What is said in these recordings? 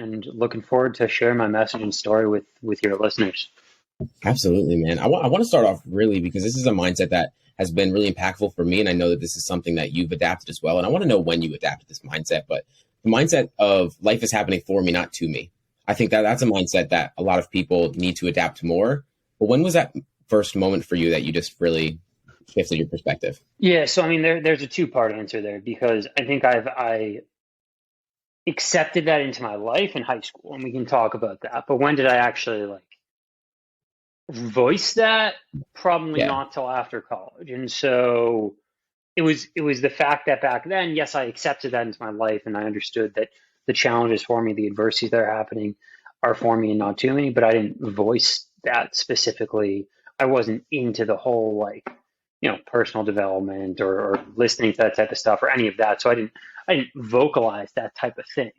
and looking forward to sharing my message and story with your listeners. Absolutely, man. I want to start off really because this is a mindset that has been really impactful for me. And I know that this is something that you've adapted as well. And I want to know when you adapted this mindset, but the mindset of life is happening for me, not to me. I think that that's a mindset that a lot of people need to adapt more. But when was that first moment for you that you just really shifted your perspective? Yeah, so I mean, there's a two-part answer there because I think I accepted that into my life in high school, and we can talk about that. But when did I actually like voice that? Probably Yeah, not till after college. And so it was the fact that back then, yes, I accepted that into my life, and I understood that the challenges for me, the adversities that are happening, are for me and not to me. But I didn't voice that specifically. I wasn't into the whole like personal development or listening to that type of stuff or any of that. So I didn't vocalize that type of thing.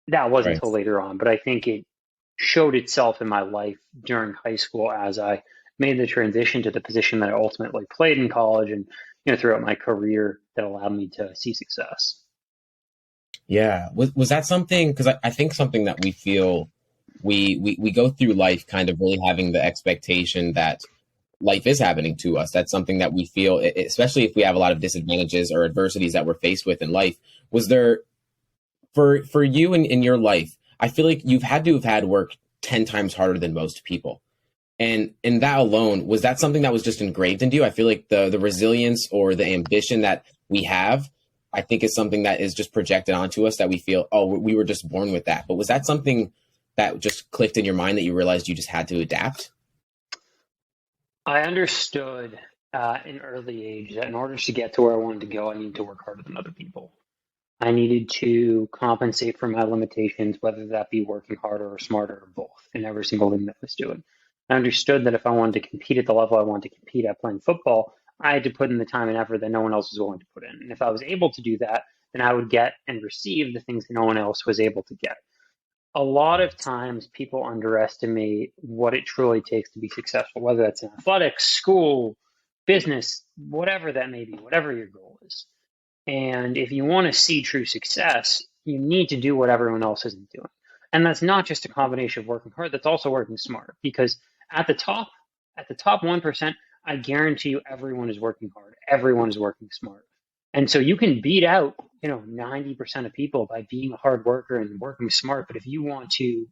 That wasn't right. until later on, but I think it showed itself in my life during high school as I made the transition to the position that I ultimately played in college and throughout my career that allowed me to see success. Yeah. Was that something? Because I think something that we feel we go through life kind of really having the expectation that life is happening to us. That's something that we feel, especially if we have a lot of disadvantages or adversities that we're faced with in life. Was there for you in your life? I feel like you've had to have had work 10 times harder than most people. And in that alone, was that something that was just engraved into you? I feel like the resilience or the ambition that we have, I think is something that is just projected onto us that we feel, oh, we were just born with that. But was that something that just clicked in your mind that you realized you just had to adapt? I understood at an early age that in order to get to where I wanted to go, I needed to work harder than other people. I needed to compensate for my limitations, whether that be working harder or smarter or both in every single thing that I was doing. I understood that if I wanted to compete at the level I wanted to compete at playing football, I had to put in the time and effort that no one else was willing to put in. And if I was able to do that, then I would get and receive the things that no one else was able to get. A lot of times people underestimate what it truly takes to be successful, whether that's in athletics, school, business, whatever that may be, whatever your goal is. And if you want to see true success, you need to do what everyone else isn't doing. And that's not just a combination of working hard, that's also working smart. Because at the top, at the top 1%, I guarantee you everyone is working hard. Everyone is working smart. And so you can beat out, 90% of people by being a hard worker and working smart. But if you want to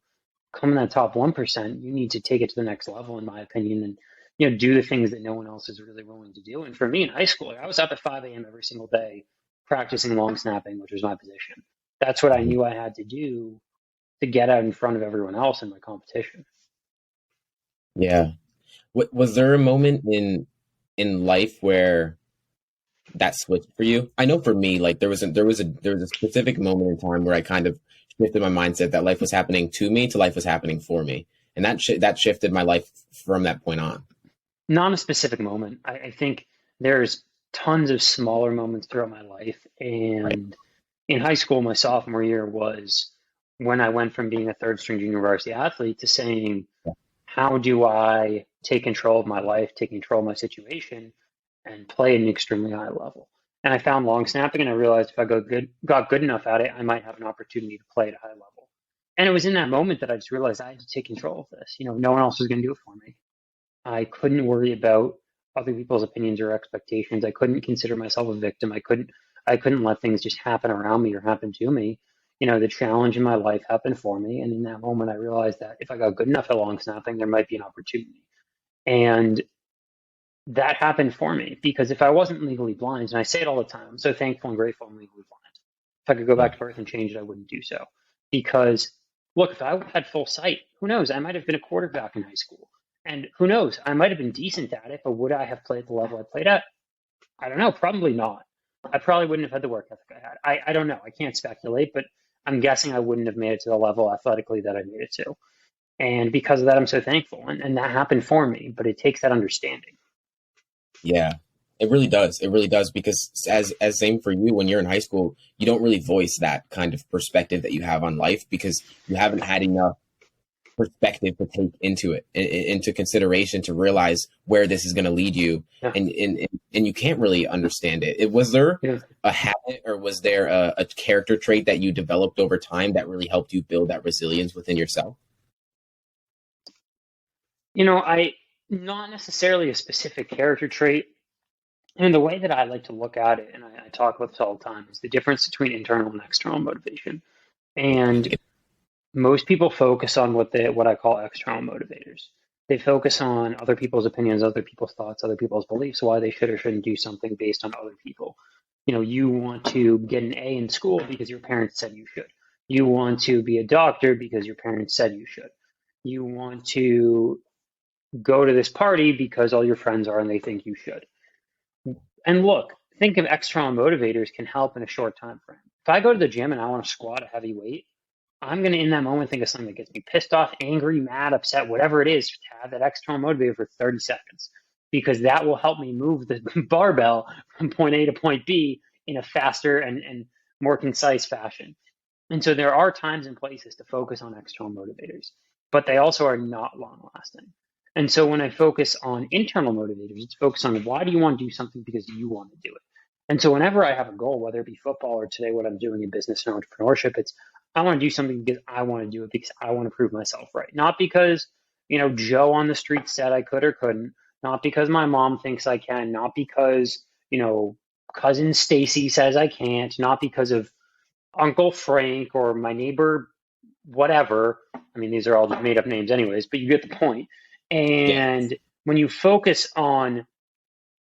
come in that top 1%, you need to take it to the next level, in my opinion, and do the things that no one else is really willing to do. And for me in high school, I was up at 5 a.m. every single day practicing long snapping, which was my position. That's what I knew I had to do to get out in front of everyone else in my competition. Yeah. Was there a moment in life where that switched for you? I know for me, like there was a specific moment in time where I kind of shifted my mindset that life was happening to me to life was happening for me, and that shifted my life from that point on. Not a specific moment. I think there's tons of smaller moments throughout my life. Right. And in high school, my sophomore year was when I went from being a third string junior varsity athlete to saying, how do I take control of my life, take control of my situation, and play at an extremely high level? And I found long snapping, and I realized if I got good enough at it, I might have an opportunity to play at a high level. And it was in that moment that I just realized I had to take control of this. No one else was going to do it for me. I couldn't worry about other people's opinions or expectations. I couldn't consider myself a victim. I couldn't let things just happen around me or happen to me. The challenge in my life happened for me. And in that moment I realized that if I got good enough at long snapping, there might be an opportunity. And that happened for me because if I wasn't legally blind, and I say it all the time, I'm so thankful and grateful I'm legally blind. If I could go Yeah. back to birth and change it, I wouldn't do so. Because look, if I had full sight, who knows? I might have been a quarterback in high school. And who knows? I might have been decent at it, but would I have played at the level I played at? I don't know. Probably not. I probably wouldn't have had the work ethic I had. I don't know. I can't speculate, but I'm guessing I wouldn't have made it to the level athletically that I made it to. And because of that, I'm so thankful. And that happened for me, but it takes that understanding. Yeah, it really does. It really does because as same for you when you're in high school, you don't really voice that kind of perspective that you have on life because you haven't had enough perspective to take into it, into consideration, to realize where this is going to lead you. Yeah. And you can't really understand it. Was there Yeah. a habit, or was there a character trait that you developed over time that really helped you build that resilience within yourself? I not necessarily a specific character trait. And the way that I like to look at it, and I talk about this all the time, is the difference between internal and external motivation. And most people focus on what I call external motivators. They focus on other people's opinions, other people's thoughts, other people's beliefs, why they should or shouldn't do something based on other people. You want to get an A in school because your parents said you should. You want to be a doctor because your parents said you should. You want to go to this party because all your friends are and they think you should. And look, think of external motivators can help in a short time frame. If I go to the gym and I want to squat a heavy weight, I'm going to, in that moment, think of something that gets me pissed off, angry, mad, upset, whatever it is, to have that external motivator for 30 seconds, because that will help me move the barbell from point A to point B in a faster and more concise fashion. And so there are times and places to focus on external motivators, but they also are not long lasting. And so when I focus on internal motivators, it's focused on why do you want to do something because you want to do it. And so whenever I have a goal, whether it be football or today what I'm doing in business and entrepreneurship, it's I want to do something because I want to do it, because I want to prove myself right. Not because, Joe on the street said I could or couldn't, not because my mom thinks I can, not because, cousin Stacy says I can't, not because of Uncle Frank or my neighbor, whatever. I mean, these are all just made up names anyways, but you get the point. Yeah. And when you focus on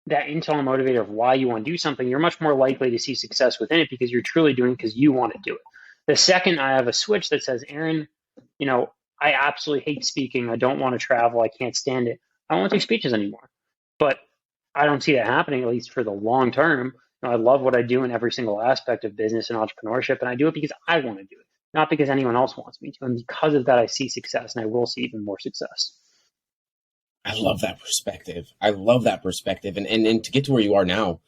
that internal motivator of why you want to do something, you're much more likely to see success within it because you're truly doing it because you want to do it. The second I have a switch that says, Aaron, I absolutely hate speaking. I don't want to travel. I can't stand it. I won't do speeches anymore. But I don't see that happening, at least for the long term. I love what I do in every single aspect of business and entrepreneurship, and I do it because I want to do it, not because anyone else wants me to. And because of that, I see success, and I will see even more success. I love that perspective. I love that perspective. And to get to where you are now,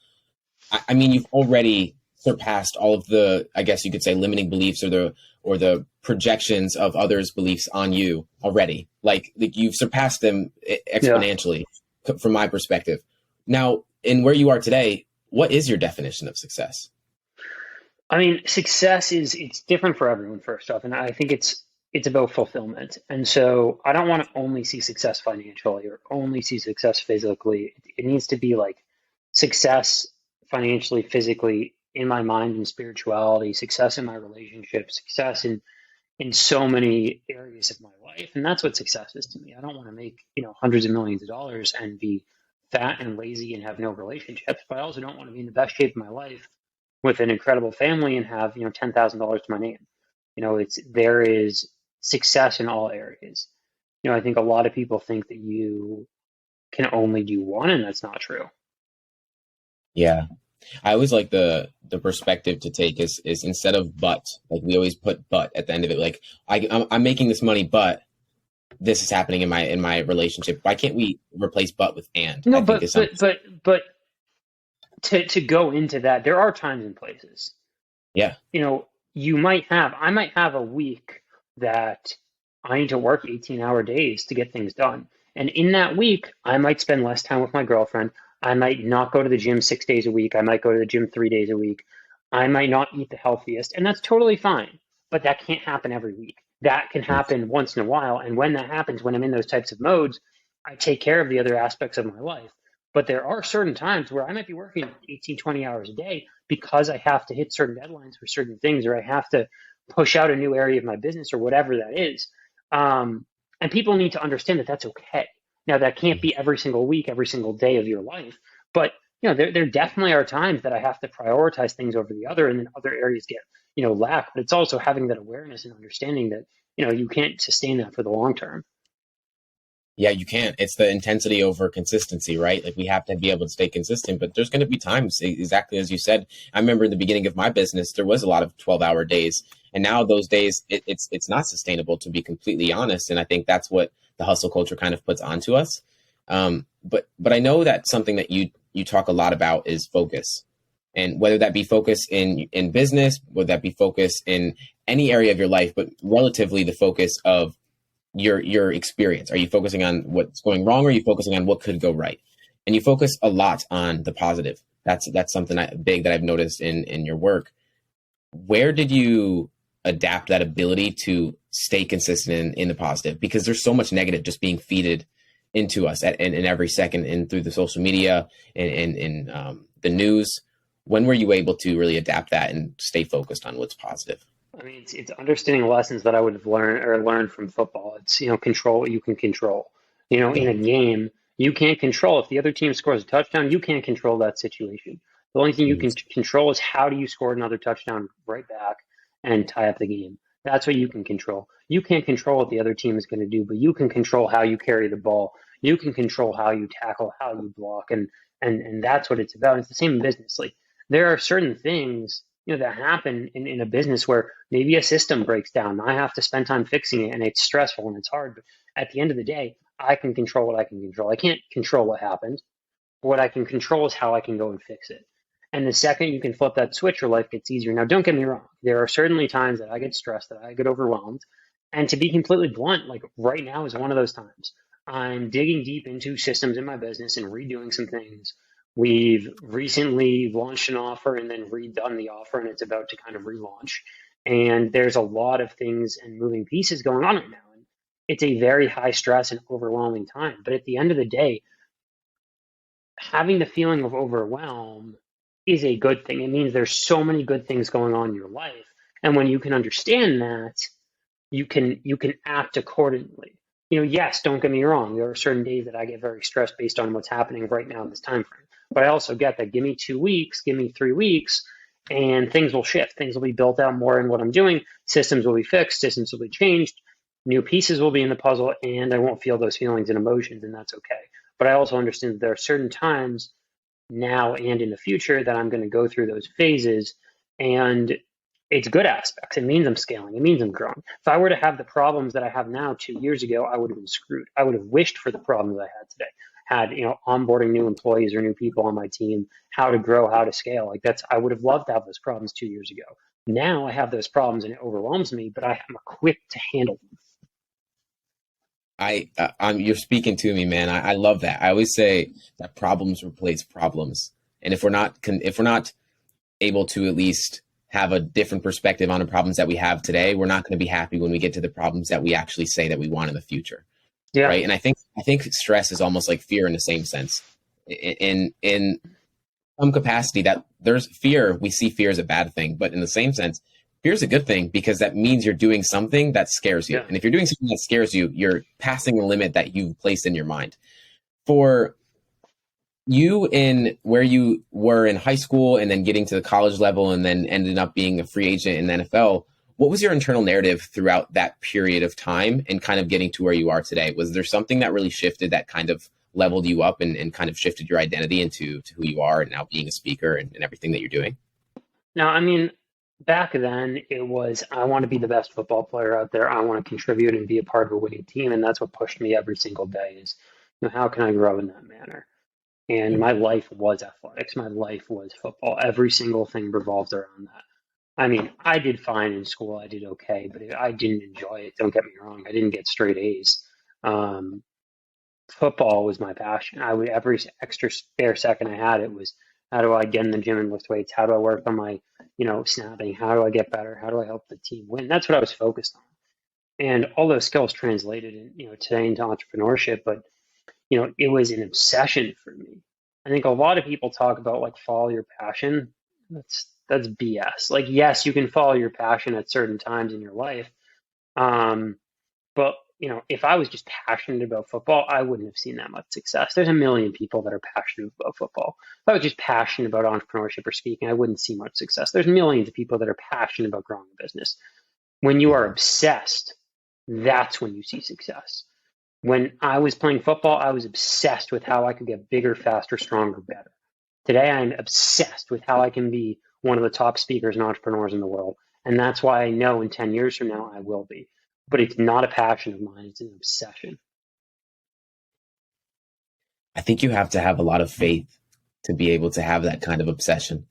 I mean, you've already surpassed all of the, I guess you could say, limiting beliefs or the projections of others' beliefs on you already. Like you've surpassed them exponentially, from my perspective. Now, in where you are today, what is your definition of success? I mean, success it's different for everyone, first off, and I think it's about fulfillment. And so I don't want to only see success financially or only see success physically. It needs to be like success financially, physically, in my mind and spirituality, success in my relationship, success in so many areas of my life. And that's what success is to me. I don't want to make, hundreds of millions of dollars and be fat and lazy and have no relationships, but I also don't want to be in the best shape of my life with an incredible family and have, $10,000 to my name. There is success in all areas. I think a lot of people think that you can only do one, and that's not true. Yeah. I always like the perspective to take is instead of but, like we always put but at the end of it. Like I'm making this money, but this is happening in my relationship. Why can't we replace but with and? No, but to go into that, there are times and places. Yeah. I might have a week that I need to work 18-hour days to get things done. And in that week, I might spend less time with my girlfriend. I might not go to the gym 6 days a week. I might go to the gym 3 days a week. I might not eat the healthiest, and that's totally fine. But that can't happen every week. That can happen once in a while. And when that happens, when I'm in those types of modes, I take care of the other aspects of my life. But there are certain times where I might be working 18, 20 hours a day because I have to hit certain deadlines for certain things, or I have to push out a new area of my business or whatever that is. And people need to understand that that's okay. Now, that can't be every single week, every single day of your life. But, there definitely are times that I have to prioritize things over the other, and then other areas get, lack. But it's also having that awareness and understanding that, you can't sustain that for the long term. Yeah, you can't. It's the intensity over consistency, right? Like we have to be able to stay consistent, but there's going to be times, exactly as you said. I remember in the beginning of my business, there was a lot of 12-hour days. And now those days, it's not sustainable, to be completely honest. And I think that's what the hustle culture kind of puts onto us. But I know that something that you talk a lot about is focus. And whether that be focus in business, whether that be focus in any area of your life, but relatively the focus of your experience? Are you focusing on what's going wrong, or are you focusing on what could go right? And you focus a lot on the positive. That's something big that I've noticed in your work. Where did you adapt that ability to stay consistent in the positive? Because there's so much negative just being feeded into us in every second, and through the social media and the news. When were you able to really adapt that and stay focused on what's positive? I mean, it's understanding lessons that I would have learned from football. It's, control what you can control. In Yeah. a game, you can't control if the other team scores a touchdown, you can't control that situation. The only thing you can control is how do you score another touchdown right back and tie up the game. That's what you can control. You can't control what the other team is going to do, but you can control how you carry the ball. You can control how you tackle, how you block, and that's what it's about. It's the same in business. Like there are certain things that happen in a business where maybe a system breaks down. I have to spend time fixing it, and it's stressful and it's hard. But at the end of the day, I can control what I can control. I can't control what happens. But what I can control is how I can go and fix it. And the second you can flip that switch, your life gets easier. Now, don't get me wrong. There are certainly times that I get stressed, that I get overwhelmed. And to be completely blunt, like right now is one of those times. I'm digging deep into systems in my business and redoing some things. We've recently launched an offer and then redone the offer, and it's about to kind of relaunch. And there's a lot of things and moving pieces going on right now. And it's a very high stress and overwhelming time. But at the end of the day, having the feeling of overwhelm is a good thing. It means there's so many good things going on in your life. And when you can understand that, you can act accordingly. Yes, don't get me wrong. There are certain days that I get very stressed based on what's happening right now in this time frame. But I also get that give me 2 weeks, give me 3 weeks, and things will shift. Things will be built out more in what I'm doing. Systems will be fixed, systems will be changed, new pieces will be in the puzzle, and I won't feel those feelings and emotions, and that's okay. But I also understand that there are certain times now and in the future that I'm going to go through those phases, and it's good aspects. It means I'm scaling. It means I'm growing. If I were to have the problems that I have now 2 years ago, I would have been screwed. I would have wished for the problems I had today. Had, onboarding new employees or new people on my team, how to grow, how to scale. Like I would have loved to have those problems 2 years ago. Now I have those problems and it overwhelms me, but I am equipped to handle them. You're speaking to me, man. I love that. I always say that problems replace problems, and if we're not able to at least have a different perspective on the problems that we have today, we're not going to be happy when we get to the problems that we actually say that we want in the future, Yeah. right? And I think stress is almost like fear in the same sense. In some capacity, that there's fear, we see fear as a bad thing, but in the same sense, fear is a good thing because that means you're doing something that scares you. Yeah. And if you're doing something that scares you, you're passing the limit that you've placed in your mind. For you, in where you were in high school and then getting to the college level and then ended up being a free agent in the NFL, what was your internal narrative throughout that period of time and kind of getting to where you are today? Was there something that really shifted, that kind of leveled you up and kind of shifted your identity into who you are and now being a speaker and everything that you're doing? Now, I mean, back then it was, I want to be the best football player out there. I want to contribute and be a part of a winning team. And that's what pushed me every single day is, how can I grow in that manner? And my life was athletics. My life was football. Every single thing revolved around that. I mean, I did fine in school. I did okay, but I didn't enjoy it. Don't get me wrong. I didn't get straight A's. Um, Football was my passion. I would every extra spare second I had, it was how do I get in the gym and lift weights? How do I work on my, snapping? How do I get better? How do I help the team win? That's what I was focused on. And all those skills translated in, today into entrepreneurship, but it was an obsession for me. I think a lot of people talk about like follow your passion. That's BS. Like, yes, you can follow your passion at certain times in your life. But if I was just passionate about football, I wouldn't have seen that much success. There's a million people that are passionate about football. If I was just passionate about entrepreneurship or speaking, I wouldn't see much success. There's millions of people that are passionate about growing a business. When you are obsessed, that's when you see success. When I was playing football, I was obsessed with how I could get bigger, faster, stronger, better. Today, I'm obsessed with how I can be one of the top speakers and entrepreneurs in the world. And that's why I know in 10 years from now, I will be. But it's not a passion of mine, it's an obsession. I think you have to have a lot of faith to be able to have that kind of obsession.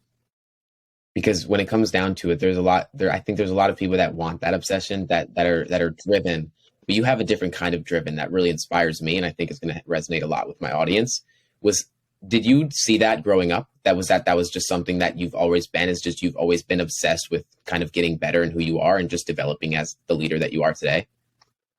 Because when it comes down to it, there's a lot there. I think there's a lot of people that want that obsession, that are driven, but you have a different kind of driven that really inspires me, and I think it's going to resonate a lot with my audience. Was Did you see that growing up? That was just something that you've always been, is just you've always been obsessed with kind of getting better in who you are and just developing as the leader that you are today?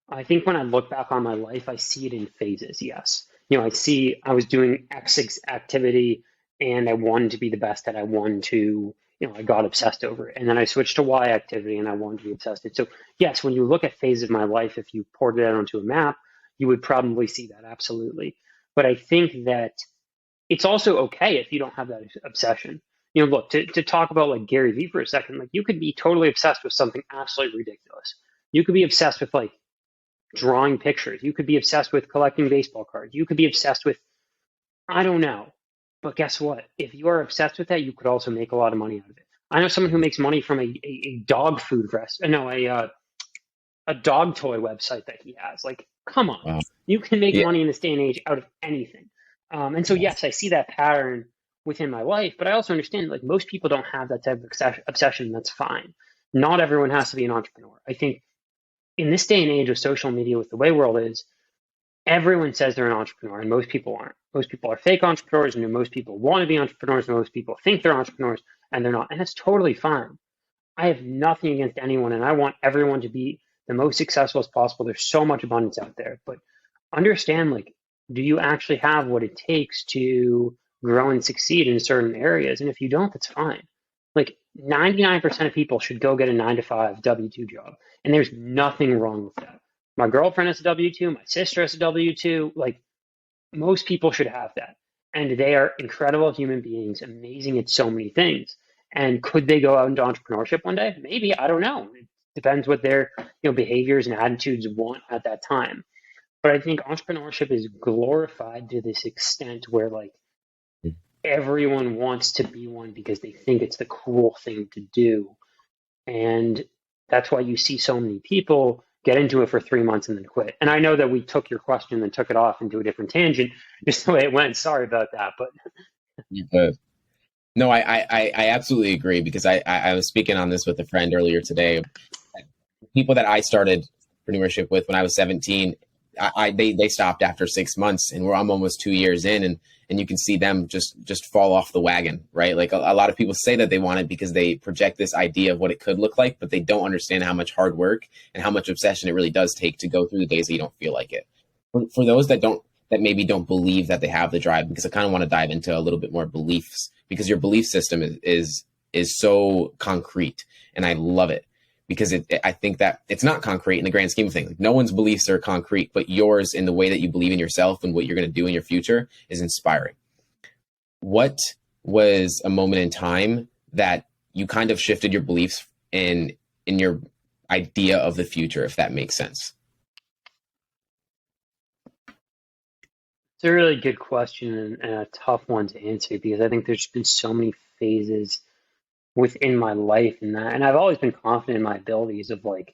I think when I look back on my life, I see it in phases. Yes. You know, I see I was doing activity and I wanted to be the best at. I wanted to, I got obsessed over it. And then I switched to Y activity and I wanted to be obsessed with it. So, yes, when you look at phases of my life, if you poured it out onto a map, you would probably see that absolutely. But I think that it's also okay if you don't have that obsession. You know, look, to talk about like Gary Vee for a second, like you could be totally obsessed with something absolutely ridiculous. You could be obsessed with like drawing pictures. You could be obsessed with collecting baseball cards. You could be obsessed with, I don't know. But guess what? If you are obsessed with that, you could also make a lot of money out of it. I know someone who makes money from a dog food a dog toy website that he has. Like, come on. Wow. You can make Yeah. money in this day and age out of anything. And so, yes, I see that pattern within my life, but I also understand like most people don't have that type of obsession. That's fine. Not everyone has to be an entrepreneur. I think in this day and age of social media, with the way the world is, everyone says they're an entrepreneur, and most people aren't. Most people are fake entrepreneurs, and most people want to be entrepreneurs, and most people think they're entrepreneurs, and they're not. And that's totally fine. I have nothing against anyone, and I want everyone to be the most successful as possible. There's so much abundance out there, but understand, like, do you actually have what it takes to grow and succeed in certain areas? And if you don't, that's fine. Like 99% of people should go get a 9 to 5 W-2 job. And there's nothing wrong with that. My girlfriend has a W-2, my sister has a W-2. Like most people should have that. And they are incredible human beings, amazing at so many things. And could they go out into entrepreneurship one day? Maybe, I don't know. It depends what their behaviors and attitudes want at that time. But I think entrepreneurship is glorified to this extent where like everyone wants to be one because they think it's the cool thing to do. And that's why you see so many people get into it for 3 months and then quit. And I know that we took your question and took it off into a different tangent, just the way it went. Sorry about that. But No, I absolutely agree, because I was speaking on this with a friend earlier today. People that I started entrepreneurship with when I was 17, they stopped after 6 months, and I'm almost 2 years in, and you can see them just fall off the wagon, right? Like a lot of people say that they want it because they project this idea of what it could look like, but they don't understand how much hard work and how much obsession it really does take to go through the days that you don't feel like it. For those that maybe don't believe that they have the drive, because I kind of want to dive into a little bit more beliefs, because your belief system is so concrete, and I love it. Because I think that it's not concrete in the grand scheme of things. Like, no one's beliefs are concrete, but yours, in the way that you believe in yourself and what you're going to do in your future, is inspiring. What was a moment in time that you kind of shifted your beliefs in your idea of the future, if that makes sense? it's a really good question and a tough one to answer because I think there's been so many phases within my life in that. And I've always been confident in my abilities of like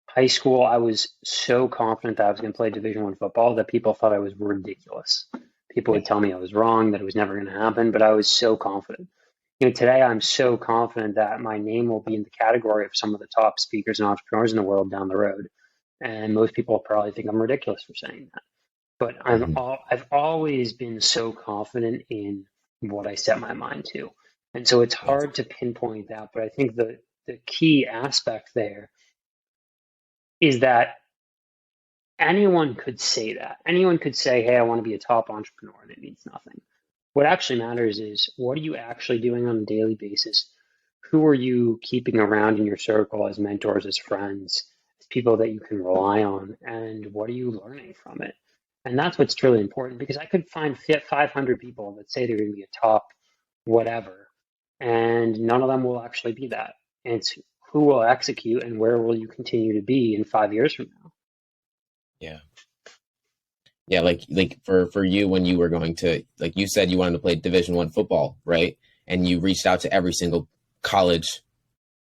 high school. I was so confident that I was going to play Division I football that people thought I was ridiculous. People would tell me I was wrong, that it was never going to happen, but I was so confident. Today I'm so confident that my name will be in the category of some of the top speakers and entrepreneurs in the world down the road. And most people probably think I'm ridiculous for saying that. But I've always been so confident in what I set my mind to. And so it's hard to pinpoint that, but I think the key aspect there is that anyone could say that. Anyone could say, hey, I want to be a top entrepreneur, and it means nothing. What actually matters is what are you actually doing on a daily basis? Who are you keeping around in your circle as mentors, as friends, as people that you can rely on, and what are you learning from it? And that's what's really important, because I could find 500 people that say they're going to be a top whatever, and none of them will actually be that. And it's who will execute and where will you continue to be in 5 years from now. Yeah. Yeah, like for you, when you were going to, like you said, you wanted to play Division I football, right? And you reached out to every single college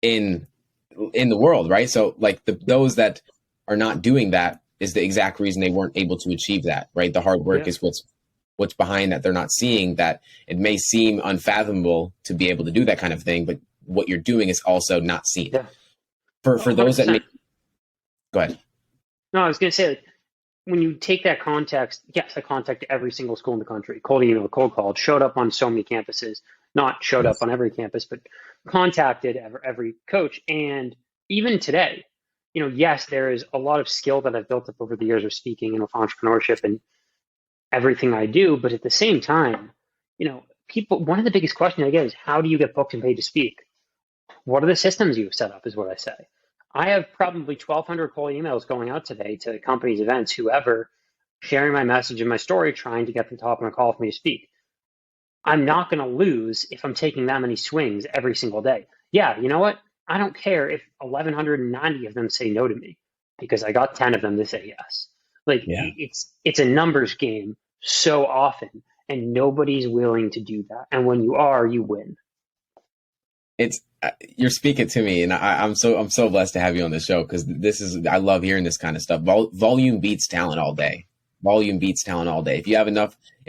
in the world, right? So like those that are not doing that is the exact reason they weren't able to achieve that, right? The hard work is what's behind that. They're not seeing that. It may seem unfathomable to be able to do that kind of thing, but what you're doing is also not seen. Yeah. For those that Go ahead. No, I was going to say, like, when you take that context, yes, I contacted every single school in the country, cold email, cold called, showed up on so many campuses, not showed up Yes. on every campus, but contacted every coach. And even today, yes, there is a lot of skill that I've built up over the years of speaking and with entrepreneurship and everything I do. But at the same time, people, one of the biggest questions I get is, how do you get booked and paid to speak? What are the systems you've set up, is what I say. I have probably 1,200 cold emails going out today to companies, events, whoever, sharing my message and my story, trying to get them to hop on a call for me to speak. I'm not going to lose if I'm taking that many swings every single day. Yeah, you know what? I don't care if 1,190 of them say no to me because I got 10 of them to say yes. Like Yeah. it's a numbers game so often, and nobody's willing to do that. And when you are, you win. It's you're speaking to me, and I'm so blessed to have you on the show because this is I love hearing this kind of stuff. Volume beats talent all day. Volume beats talent all day. If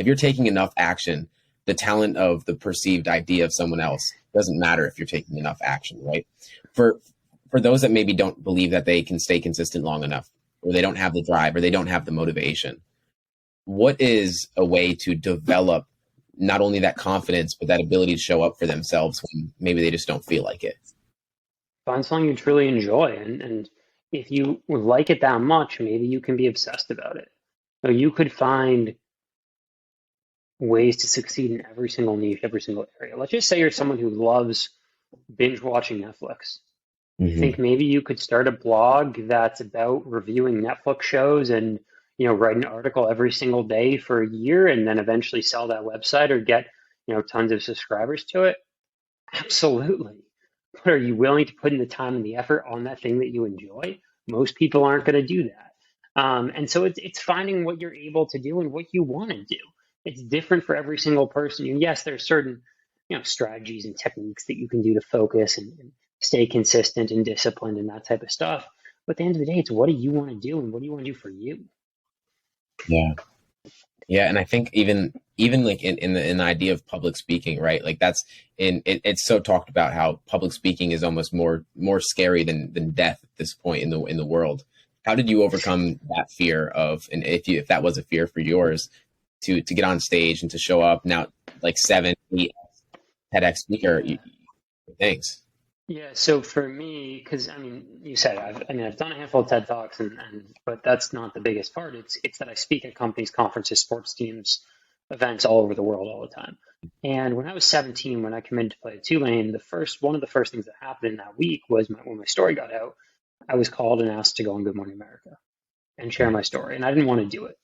you're taking enough action, the talent of the perceived idea of someone else doesn't matter if you're taking enough action, right? For for those that maybe don't believe that they can stay consistent long enough, or they don't have the drive, or they don't have the motivation, what is a way to develop not only that confidence but that ability to show up for themselves when maybe they just don't feel like it? Find something you truly enjoy, and if you like it that much, maybe you can be obsessed about it. So you could find ways to succeed in every single niche, every single area. Let's just say you're someone who loves binge watching Netflix. I Hmm. think maybe you could start a blog that's about reviewing Netflix shows and write an article every single day for a year and then eventually sell that website or get tons of subscribers to it. Absolutely. But are you willing to put in the time and the effort on that thing that you enjoy? Most people aren't going to do that. And so it's finding what you're able to do and what you want to do. It's different for every single person. And yes, there's certain strategies and techniques that you can do to focus and stay consistent and disciplined and that type of stuff. But at the end of the day, it's what do you want to do and what do you want to do for you? Yeah. Yeah, and I think even like in the idea of public speaking, right? Like that's it's so talked about how public speaking is almost more scary than death at this point in the world. How did you overcome that fear of, and if that was a fear for yours, to get on stage and to show up now like 7, 8 TEDx speaker? Yeah. Thanks. Yeah, so for me, because I mean, you said I've done a handful of TED Talks, and but that's not the biggest part. It's that I speak at companies, conferences, sports teams, events all over the world all the time. And when I was 17, when I committed to play at Tulane, the first one of the first things that happened in that week was when my story got out, I was called and asked to go on Good Morning America and share my story, and I didn't want to do it.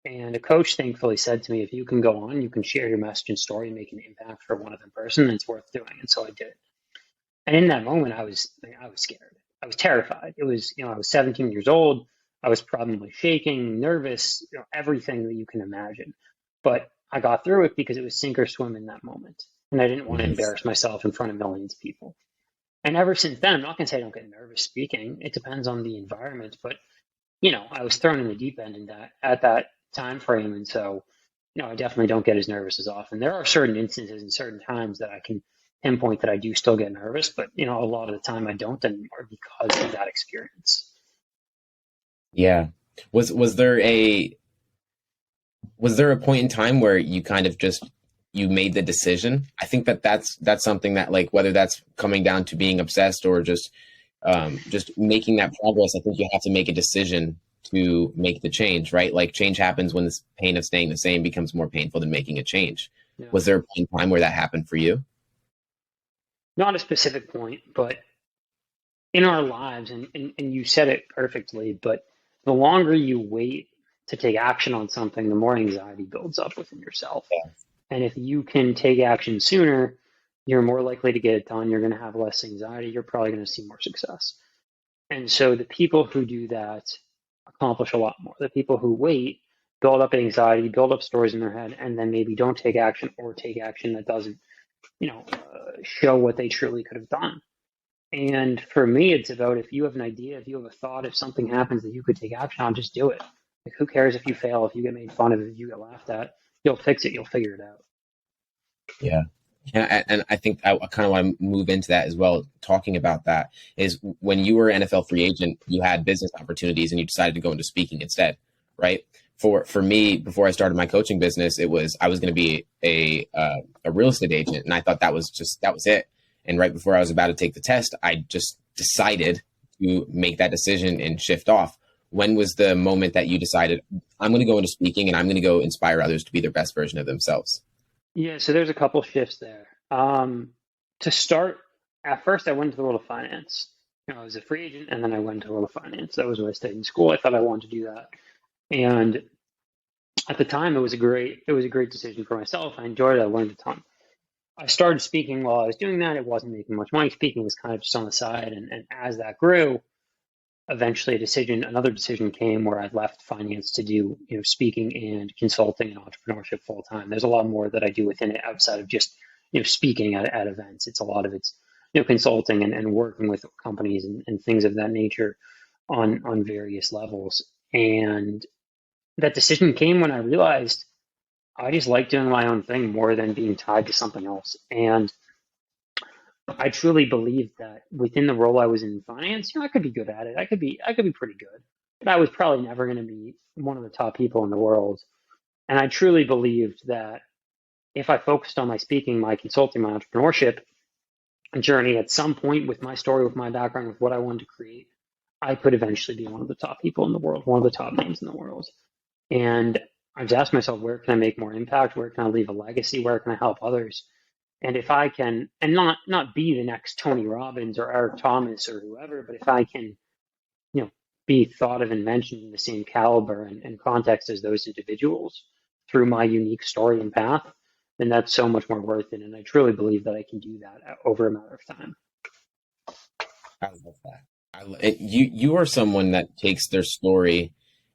And a coach thankfully said to me, if you can go on, you can share your message and story and make an impact for one other person, and it's worth doing. And so I did. And in that moment, I was scared. I was terrified. It was, I was 17 years old. I was probably shaking, nervous, everything that you can imagine. But I got through it because it was sink or swim in that moment. And I didn't want to Mhm. embarrass myself in front of millions of people. And ever since then, I'm not going to say I don't get nervous speaking. It depends on the environment. But, I was thrown in the deep end in that at that time frame. And so, I definitely don't get as nervous as often. There are certain instances and certain times that I can pinpoint that I do still get nervous, but a lot of the time I don't anymore because of that experience. Yeah. Was there a point in time where you kind of just you made the decision? I think that's something that, like, whether that's coming down to being obsessed or just making that progress, I think you have to make a decision to make the change, right? Like change happens when this pain of staying the same becomes more painful than making a change. Yeah. Was there a point in time where that happened for you? Not a specific point, but in our lives, and you said it perfectly, but the longer you wait to take action on something, the more anxiety builds up within yourself. And if you can take action sooner, you're more likely to get it done. You're going to have less anxiety. You're probably going to see more success. And so the people who do that accomplish a lot more. The people who wait build up anxiety, build up stories in their head, and then maybe don't take action or take action that doesn't, show what they truly could have done. And for me, it's about if you have an idea, if you have a thought, if something happens that you could take action on, just do it. Like, who cares if you fail, if you get made fun of, if you get laughed at, you'll fix it, you'll figure it out. Yeah. And I think I kind of want to move into that as well. Talking about that is when you were an NFL free agent, you had business opportunities and you decided to go into speaking instead, right? For me, before I started my coaching business, it was I was going to be a real estate agent, and I thought that was it. And right before I was about to take the test, I just decided to make that decision and shift off. When was the moment that you decided I'm going to go into speaking and I'm going to go inspire others to be their best version of themselves? Yeah, so there's a couple shifts there. To start, at first I went to the world of finance. I was a free agent, and then I went to the world of finance. That was what I studied in school. I thought I wanted to do that, and at the time, it was a great decision for myself. I enjoyed it. I learned a ton. I started speaking while I was doing that. It wasn't making much money. Speaking was kind of just on the side, and as that grew, eventually another decision came where I left finance to do, speaking and consulting and entrepreneurship full time. There's a lot more that I do within it outside of just, speaking at events. It's a lot of it's, consulting and working with companies and things of that nature on various levels. And that decision came when I realized I just like doing my own thing more than being tied to something else. And I truly believe that within the role I was in finance, I could be good at it. I could be pretty good, but I was probably never going to be one of the top people in the world. And I truly believed that if I focused on my speaking, my consulting, my entrepreneurship journey at some point with my story, with my background, with what I wanted to create, I could eventually be one of the top people in the world, one of the top names in the world. And I just asked myself, where can I make more impact? Where can I leave a legacy? Where can I help others? And if I can, and not be the next Tony Robbins or Eric Thomas or whoever, but if I can, you know, be thought of and mentioned in the same caliber and context as those individuals through my unique story and path, then that's so much more worth it. And I truly believe that I can do that over a matter of time. I love that. You are someone that takes their story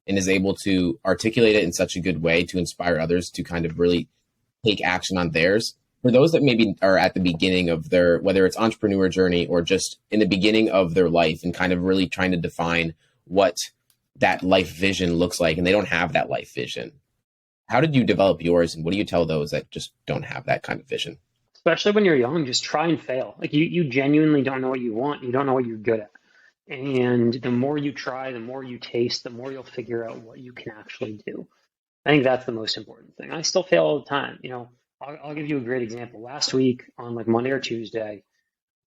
and is able to articulate it in such a good way to inspire others to kind of really take action on theirs. For those that maybe are at the beginning of their, whether it's entrepreneur journey or just in the beginning of their life and kind of really trying to define what that life vision looks like, and they don't have that life vision. How did you develop yours, and what do you tell those that just don't have that kind of vision? Especially when you're young, just try and fail. Like you genuinely don't know what you want. You don't know what you're good at. And the more you try, the more you taste, the more you'll figure out what you can actually do. I think that's the most important thing. I still fail all the time. I'll give you a great example. Last week on like Monday or Tuesday,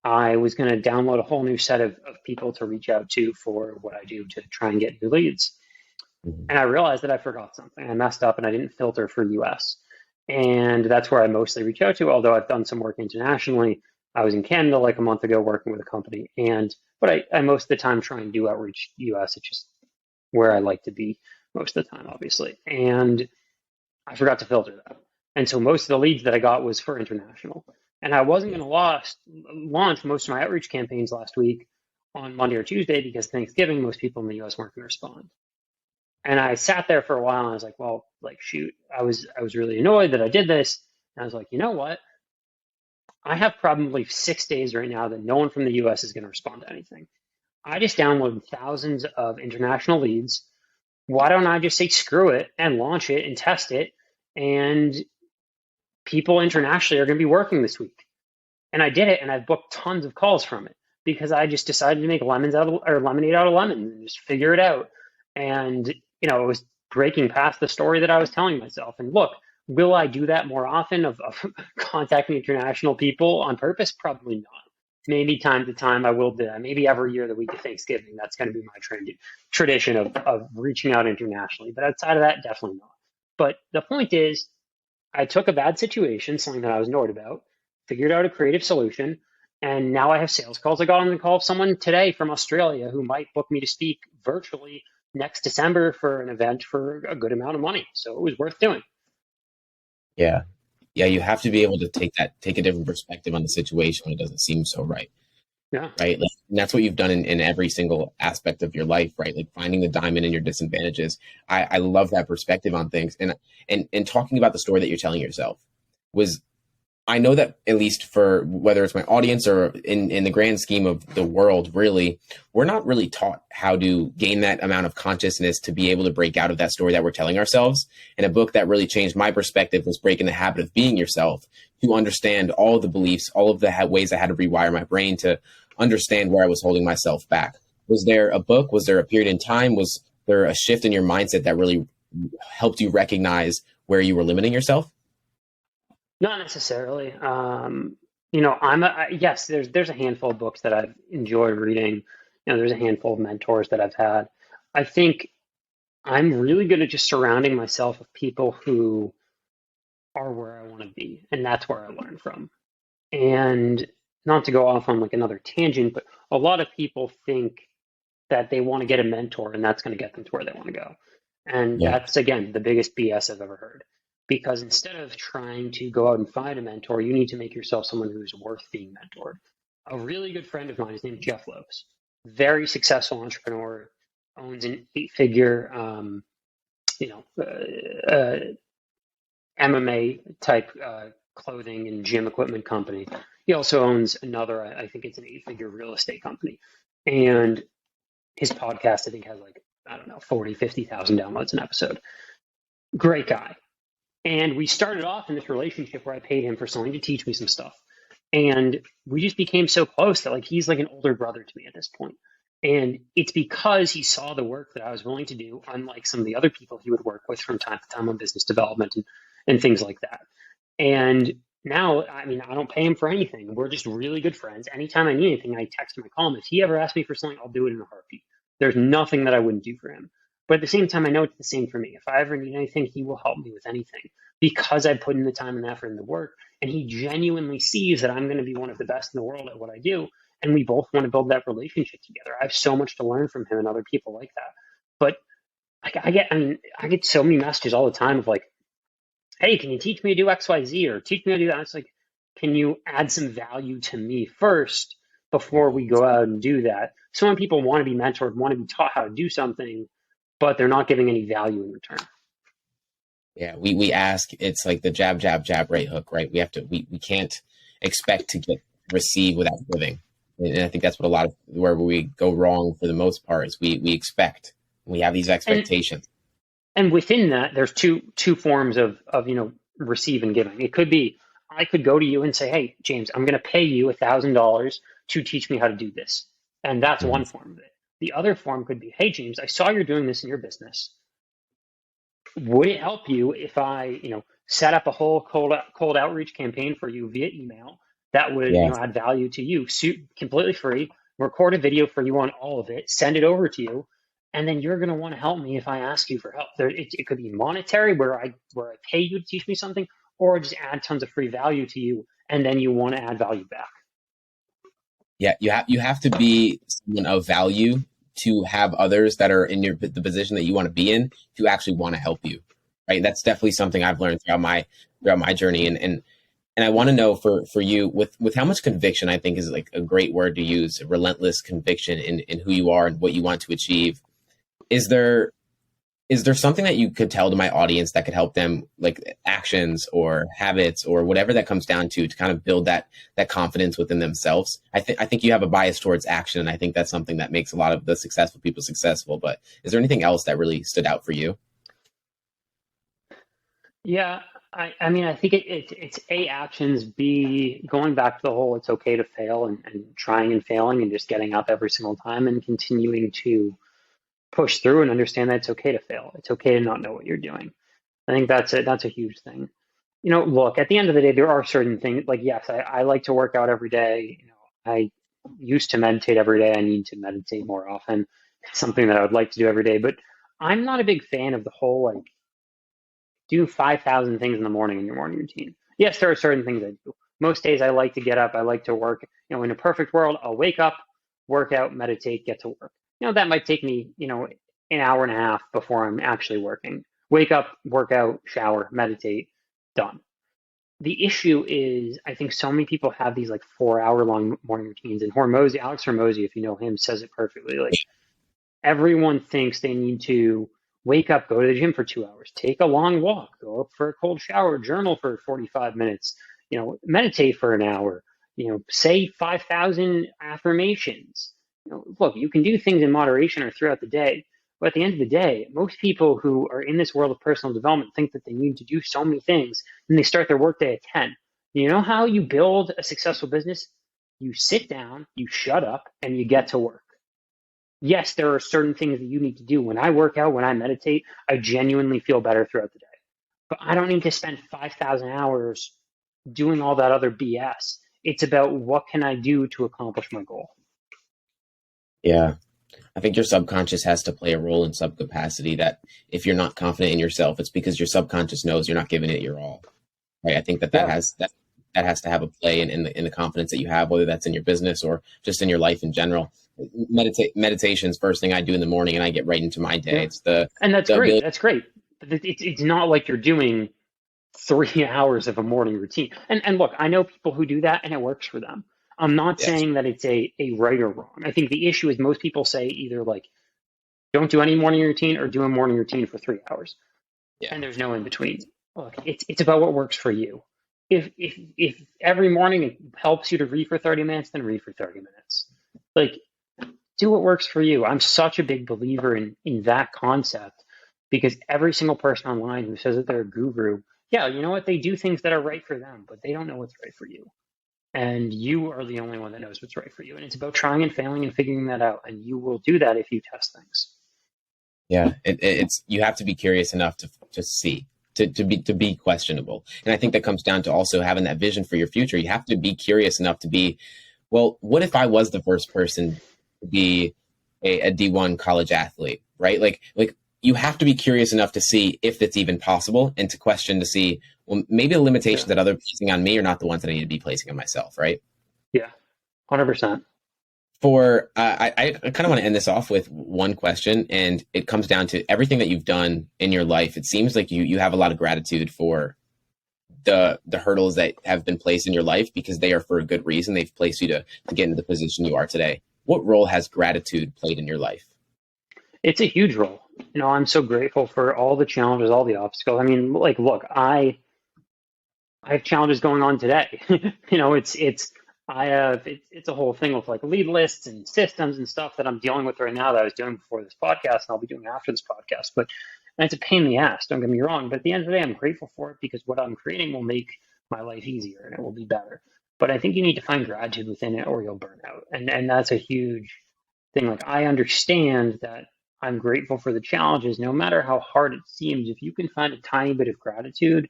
I was going to download a whole new set of people to reach out to for what I do to try and get new leads. Mhm. And I realized that I forgot something. I messed up and I didn't filter for US. And that's where I mostly reach out to, although I've done some work internationally. I was in Canada like a month ago working with a company. But I most of the time try and do outreach US. It's just where I like to be most of the time, obviously. And I forgot to filter that. And so most of the leads that I got was for international. And I wasn't Yeah. going to launch most of my outreach campaigns last week on Monday or Tuesday because Thanksgiving, most people in the US weren't going to respond. And I sat there for a while and I was like, well, like, shoot, I was really annoyed that I did this. And I was like, you know what? I have probably 6 days right now that no one from the US is going to respond to anything. I just downloaded thousands of international leads. Why don't I just say screw it and launch it and test it? And people internationally are going to be working this week. And I did it, and I've booked tons of calls from it because I just decided to make lemonade out of lemons and just figure it out. And it was breaking past the story that I was telling myself. And look, will I do that more often of contacting international people on purpose? Probably not. Maybe time to time I will do that. Maybe every year the week of Thanksgiving, that's going to be my tradition of reaching out internationally. But outside of that, definitely not. But the point is, I took a bad situation, something that I was annoyed about, figured out a creative solution, and now I have sales calls. I got on the call with someone today from Australia who might book me to speak virtually next December for an event for a good amount of money. So it was worth doing. Yeah. Yeah, you have to be able to take a different perspective on the situation when it doesn't seem so right. Yeah. Right? Like, and that's what you've done in every single aspect of your life, right? Like finding the diamond in your disadvantages. I love that perspective on things. And talking about the story that you're telling yourself was I know that at least for whether it's my audience or in the grand scheme of the world, really, we're not really taught how to gain that amount of consciousness to be able to break out of that story that we're telling ourselves. And a book that really changed my perspective was Breaking the Habit of Being Yourself, to understand all of the beliefs, all of the ways I had to rewire my brain to understand where I was holding myself back. Was there a book? Was there a period in time? Was there a shift in your mindset that really helped you recognize where you were limiting yourself? Not necessarily. You know, yes, there's a handful of books that I've enjoyed reading. You know, there's a handful of mentors that I've had. I think I'm really good at just surrounding myself with people who are where I want to be, and that's where I learn from. And not to go off on like another tangent, but a lot of people think that they want to get a mentor and that's going to get them to where they want to go. And Yeah. that's, again, the biggest BS I've ever heard. Because instead of trying to go out and find a mentor, you need to make yourself someone who's worth being mentored. A really good friend of mine is named Jeff Lopes, very successful entrepreneur, owns an eight-figure, you know, MMA type clothing and gym equipment company. He also owns another, I think it's an eight-figure real estate company. And his podcast, I think, has like, I don't know, 40, 50,000 downloads an episode. Great guy. And we started off in this relationship where I paid him for something to teach me some stuff. And we just became so close that like he's like an older brother to me at this point. And it's because he saw the work that I was willing to do, unlike some of the other people he would work with from time to time on business development and things like that. And now, I mean, I don't pay him for anything. We're just really good friends. Anytime I need anything, I text him, I call him. If he ever asks me for something, I'll do it in a heartbeat. There's nothing that I wouldn't do for him. But at the same time, I know it's the same for me. If I ever need anything, he will help me with anything because I put in the time and effort and the work. And he genuinely sees that I'm going to be one of the best in the world at what I do. And we both want to build that relationship together. I have so much to learn from him and other people like that. But I get so many messages all the time of like, hey, can you teach me to do X, Y, Z, or teach me how to do that? It's like, can you add some value to me first before we go out and do that? So when people want to be mentored, want to be taught how to do something, but they're not giving any value in return. Yeah, we ask, it's like the jab, jab, jab, right hook, right? We can't expect to get receive without giving. And I think that's what a lot of where we go wrong for the most part is we expect. We have these And expectations. and within that, there's two forms of receive and giving. It could be I could go to you and say, hey, James, I'm going to pay you $1,000 to teach me how to do this, and that's Mhm. one form of it. The other form could be, hey, James, I saw you're doing this in your business. Would it help you if I set up a whole cold outreach campaign for you via email that would, Yeah. add value to you, completely free, record a video for you on all of it, send it over to you, and then you're going to want to help me if I ask you for help. It could be monetary, where I pay you to teach me something, or just add tons of free value to you, and then you want to add value back. Yeah, you have to be someone of value to have others that are in the position that you want to be in to actually want to help you. Right? That's definitely something I've learned throughout my journey. And I want to know for you with how much conviction, I think is like a great word to use, relentless conviction in who you are and what you want to achieve. Is there is there something that you could tell to my audience that could help them, like actions or habits or whatever that comes down to kind of build that confidence within themselves? I think you have a bias towards action, and I think that's something that makes a lot of the successful people successful. But is there anything else that really stood out for you? Yeah, I mean, I think it's A, actions, B, going back to the whole it's okay to fail and trying and failing and just getting up every single time and continuing to push through and understand that it's okay to fail. It's okay to not know what you're doing. I think that's a huge thing. Look, at the end of the day, there are certain things like, yes, I like to work out every day. I used to meditate every day. I need to meditate more often. It's something that I would like to do every day, but I'm not a big fan of the whole like do 5,000 things in the morning in your morning routine. Yes, there are certain things I do. Most days I like to get up, I like to work. In a perfect world, I'll wake up, work out, meditate, get to work. That might take me, an hour and a half before I'm actually working. Wake up, work out, shower, meditate, done. The issue is, I think so many people have these like 4 hour long morning routines. And Alex Hormozy, if you know him, says it perfectly. Like everyone thinks they need to wake up, go to the gym for 2 hours, take a long walk, go up for a cold shower, journal for 45 minutes, meditate for an hour, say 5,000 affirmations. Look, you can do things in moderation or throughout the day. But at the end of the day, most people who are in this world of personal development think that they need to do so many things, and they start their workday at 10. You know how you build a successful business? You sit down, you shut up, and you get to work. Yes, there are certain things that you need to do. When I work out, when I meditate, I genuinely feel better throughout the day. But I don't need to spend 5,000 hours doing all that other BS. It's about what can I do to accomplish my goal. Yeah. I think your subconscious has to play a role in some capacity, that if you're not confident in yourself, it's because your subconscious knows you're not giving it your all. Right. I think that Yeah. that has to have a play in the confidence that you have, whether that's in your business or just in your life in general. Meditation's first thing I do in the morning, and I get right into my day. Yeah. It's the And that's the great. ability. That's great. But it's not like you're doing 3 hours of a morning routine. And look, I know people who do that and it works for them. I'm not Yes. saying that it's a right or wrong. I think the issue is most people say either like don't do any morning routine or do a morning routine for 3 hours. Yeah. And there's no in between. Look, it's about what works for you. If every morning it helps you to read for 30 minutes, then read for 30 minutes. Like do what works for you. I'm such a big believer in that concept because every single person online who says that they're a guru, yeah, you know what? They do things that are right for them, but they don't know what's right for you. And you are the only one that knows what's right for you. And it's about trying and failing and figuring that out. And you will do that if you test things. Yeah. It's you have to be curious enough to see. To be questionable. And I think that comes down to also having that vision for your future. You have to be curious enough to be, well, what if I was the first person to be a D1 college athlete, right? Like you have to be curious enough to see if it's even possible, and to question to see, well, maybe the limitations Yeah. that others are placing on me are not the ones that I need to be placing on myself, right? Yeah. 100%. For I kind of want to end this off with one question, and it comes down to everything that you've done in your life. It seems like you have a lot of gratitude for the hurdles that have been placed in your life, because they are for a good reason. They've placed you to get into the position you are today. What role has gratitude played in your life? It's a huge role. I'm so grateful for all the challenges, all the obstacles. I mean, like, look, I have challenges going on today. It's a whole thing with like lead lists and systems and stuff that I'm dealing with right now that I was doing before this podcast and I'll be doing after this podcast. But and it's a pain in the ass, don't get me wrong. But at the end of the day, I'm grateful for it because what I'm creating will make my life easier and it will be better. But I think you need to find gratitude within it or you'll burn out. And that's a huge thing. Like I understand that I'm grateful for the challenges, no matter how hard it seems. If you can find a tiny bit of gratitude,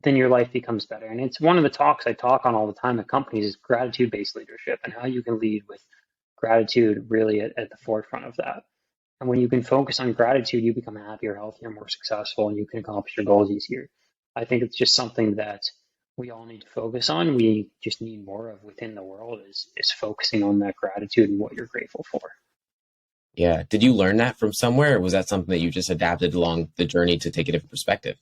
then your life becomes better. And it's one of the talks I talk on all the time at companies is gratitude-based leadership and how you can lead with gratitude really at the forefront of that. And when you can focus on gratitude, you become happier, healthier, more successful, and you can accomplish your goals easier. I think it's just something that we all need to focus on. We just need more of within the world is focusing on that gratitude and what you're grateful for. Yeah. Did you learn that from somewhere, or was that something that you just adapted along the journey to take a different perspective?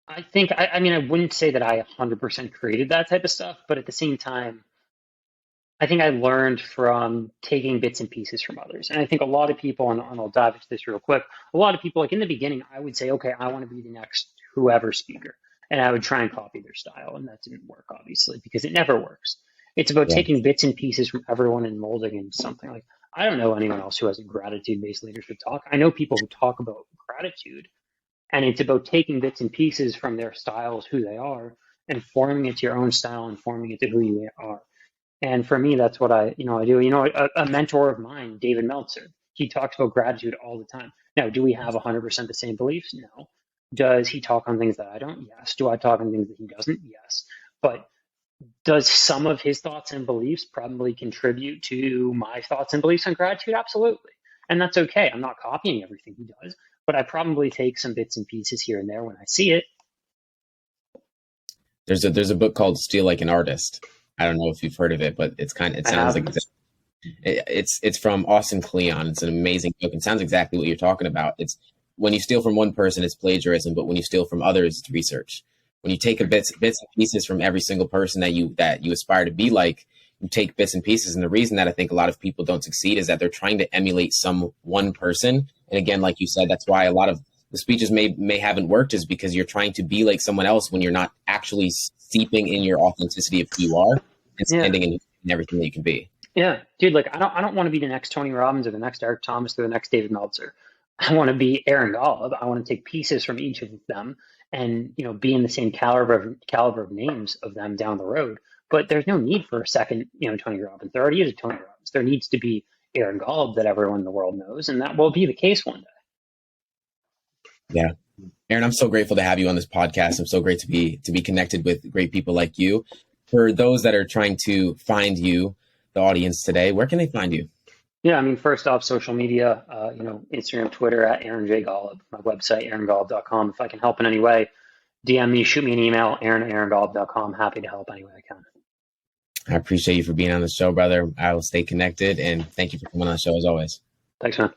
I think, I mean, I wouldn't say that I 100% created that type of stuff, but at the same time, I think I learned from taking bits and pieces from others. And I think a lot of people, and I'll dive into this real quick, a lot of people, like in the beginning, I would say, okay, I want to be the next whoever speaker. And I would try and copy their style. And that didn't work, obviously, because it never works. It's about Yeah. taking bits and pieces from everyone and molding into something. Like, I don't know anyone else who has a gratitude based leadership talk. I know people who talk about gratitude, and it's about taking bits and pieces from their styles, who they are, and forming it to your own style and forming it to who you are. And for me, that's what I do. A mentor of mine, David Meltzer, he talks about gratitude all the time. Now, do we have 100% the same beliefs? No. Does he talk on things that I don't? Yes. Do I talk on things that he doesn't? Yes. But does some of his thoughts and beliefs probably contribute to my thoughts and beliefs on gratitude? Absolutely. And that's okay. I'm not copying everything he does, but I probably take some bits and pieces here and there when I see it. There's a book called Steal Like an Artist. I don't know if you've heard of it, but it I sounds like haven't. it's from Austin Kleon. It's an amazing book. It sounds exactly what you're talking about. It's when you steal from one person, it's plagiarism, but when you steal from others, it's research. When you take a bits and pieces from every single person that you aspire to be like, you take bits and pieces. And the reason that I think a lot of people don't succeed is that they're trying to emulate some one person. And again, like you said, that's why a lot of the speeches may haven't worked is because you're trying to be like someone else when you're not actually seeping in your authenticity of who you are and Yeah. standing in everything that you can be. Yeah, dude, like I don't want to be the next Tony Robbins or the next Eric Thomas or the next David Meltzer. I want to be Aaron Golub. I want to take pieces from each of them and, be in the same caliber of names of them down the road. But there's no need for a second, Tony Robbins. There already is a Tony Robbins. There needs to be Aaron Golub that everyone in the world knows, and that will be the case one day. Yeah. Aaron, I'm so grateful to have you on this podcast. I'm so great to be connected with great people like you. For those that are trying to find you, the audience today, where can they find you? Yeah, I mean, first off, social media, Instagram, Twitter at Aaron J. Golub, my website, aarongolub.com. If I can help in any way, DM me, shoot me an email, aaron@aarongolub.com. Happy to help any way I can. I appreciate you for being on the show, brother. I will stay connected, and thank you for coming on the show as always. Thanks, man.